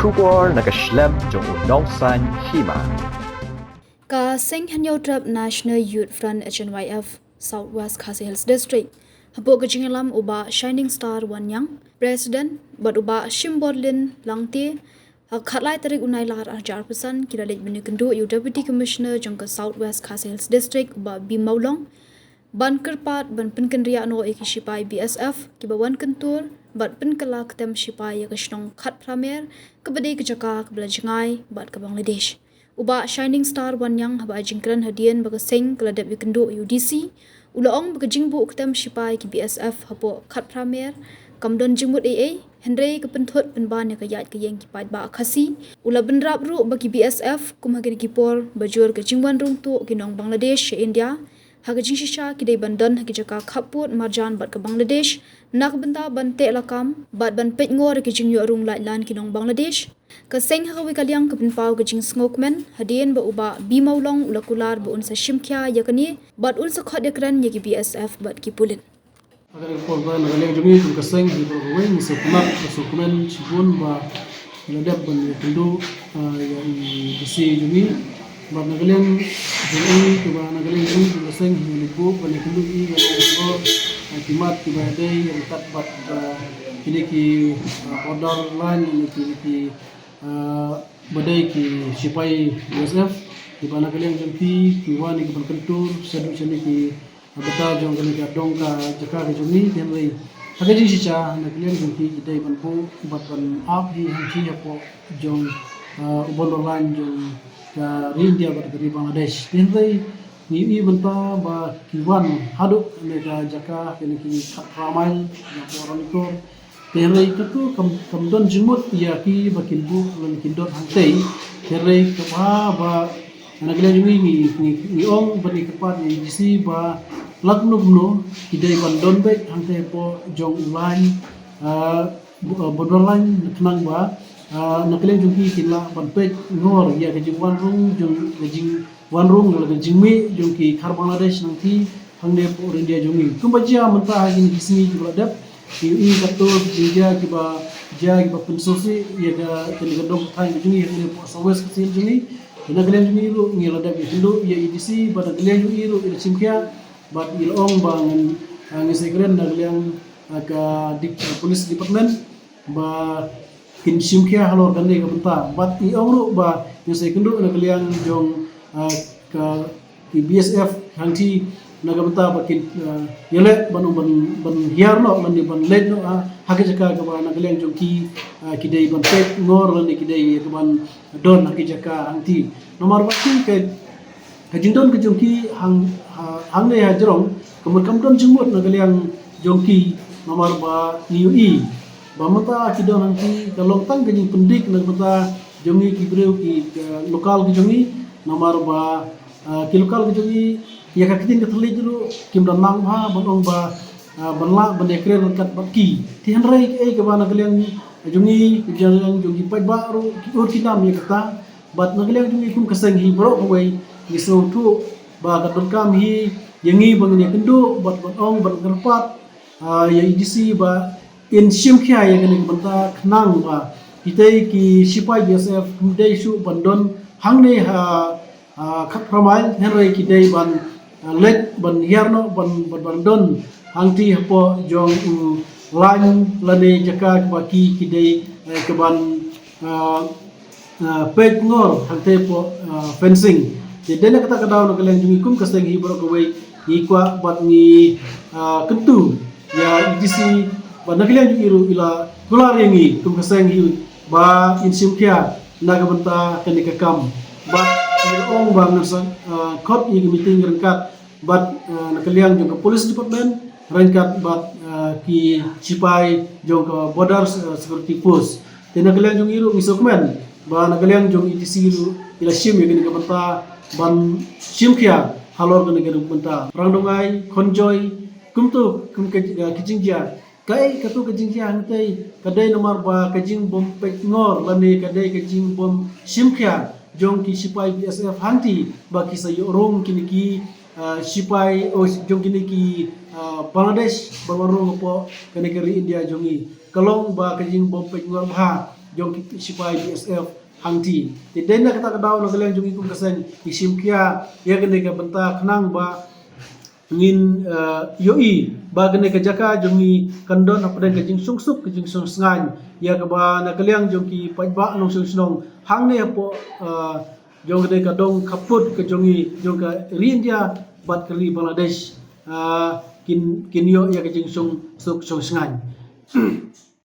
Shubor Nakashlem Jong Nongsan Hima. Ka Sing Hanyo Trap National Youth Front HNYF Southwest Khasi Hills District. Hapo kajingalam uba Shining Star Wanyang President but uba Shimborlin Langti khatlai tarik unai lahar ajar pesan kira lej menikendo you Deputy Commissioner jangka Southwest Khasi Hills District uba Bimaulong ban kerpat ban penkendria no eki sipai BSF kibawan kentur bat penkala ketem sipai ya kesnong khat pramer kebede kejaka kebelajangai bat ke Bangladesh. Uba Shining Star Wanyang haba jingkran hadian baga sing keladap yukendo UDC ulaong baga jingbu ketem sipai ki BSF hapo khat pramer kamdon jingmut AA Henry kepenthut penban ya kayat ke yang kipat ba khasi ula benrap ru bagi BSF kumhagen kipor bajur ke jingwan rung tu kinong Bangladesh India Hagajing shisha kidai bandan hagi jaka khaput marjan bat ke Bangladesh nak benta bante lakam bat ban pet ngor ke jing yu arung lan kinong Bangladesh ka seng hagawi kalyang ke pinpau ke jing smokman hadien ba uba bimaulong ulakular ba unsa shimkya yakani bat unsa khot yakran yaki BSF bat ki pulin agar impor ba nagaling jumi tum kaseng di bergawai misa kumat dokumen sibun ba ladap ban yakindu ya isi jumi ba nagaling jumi ba nagaling jumi tum kaseng di libu ban yakindu I ya kimat ki ba dai yang tat bat kini ki order line ini ki badai ki sipai USF di mana kalian jumpi ki wani ki berkentur sedu sini ki beta jong kali ka dong ka jaka ke jumi den rei aga ji sicha na kalian jumpi ki dai ban po bat ban ap hi hanchi ya po jong ubon online jong ka India bat dari Bangladesh den rei ni benta ba ki wan hadu ne ka jaka kini ki ramai ya po roniko Terai itu kamdon jimut ya ki bakin bu lan kindot hangtei terai kapha ba nagla jumi ni ong bani kapat ni disi ba lagnubno idai bandon be hangtei po jong ulan bodorlan knang ba nagla jumi kila ban pe ngor ya ke jingwan rung jong jing wan rung la jingmi jong ki khar Bangladesh nangti hangde po India jumi kumbaja menta hagin disini kibaladap ini katul dia kiba pensosi ya ga kedong thai jungi ya po sawes kecil jungi ina gelen jungi lu ngila da hindu ya idisi pada gelen jungi lu il simkia bat ilong bangan ngisegren na gelen aga dik police department ba kin simkia halor gande ga benta bat I ongru ba ngisegendo na gelen jong ka BSF hangti naga benta bakin yele ban hiar no man ban led no hake jaka ka ban nagaleng jongki kidai ban pet ngor lan kidai ka ban don hake jaka angti nomor baki ke jingdon ke jongki hang ne hajrong kamur kamdon jingmut nagaleng jongki nomor ba niui ba mata kidon angti kalong tang ke jing pendik na mata jongi ki breu ki lokal ki jongi nomor ba ki lokal ki jongi ya kakitin ke terli dulu kim dan mang ha banong ba banla bandekre kat bakki tihan rai ke bana kalian jungi jalan jungi pai baru ur kinam ya kata bat nagalian jungi kum kaseng hi bro wei iso tu ba kadon kam hi yangi bangun ya kendo bat banong bat gerpat ya idisi ba in simkhya ya kene banta khnang ba kitai ki sipai BSF kumdai su bandon hangne ha khat pramai henrai kidai ban let ban hiarno ban don hangti hapo jong lan lane jaka baki kidai ke ban pet ngor hangte po fencing jadi na kata no kalian jungikum kaseng hi bro kawai ni kwa bat ni kentu ya idisi ban kalian jungiru ila kular yangi kum kaseng hi ba insimkia naga benta kenikakam bat ong bang kot i meeting rengkat bat nakaliang jong police department rengkat bat ki sipai jong border security post dan nakaliang jong iru misokmen ba nakaliang jong itisi iru ila sim yegin kabanta ban simkia halor kan negara benta rangdongai konjoy kumtu kum kijingja kai katu kijingja hantai kadai nomor ba kijing bom pek ngor lani kadai kijing bom simkia jong ki sipai BSF hanti baki sayo rong kiniki sipai jong kini ki Bangladesh bawarong po kanegeri India jongi kalong ba kajing bom pek ngor bah jong sipai BSF hangti ti den na kata kadaw na kaliang jong ikum kasen isim kia ya gene ka benta kenang ba ngin yoi ba gene ka jaka jongi kandon apa den ka jing sungsuk ka jing sungsngan ya ka ba na kaliang jong ki pajba nong sungsnong hang ne po jong gene ka dong kaput ka jongi jong ka India bat kali Bangladesh kin yo ya ka jing sungsngan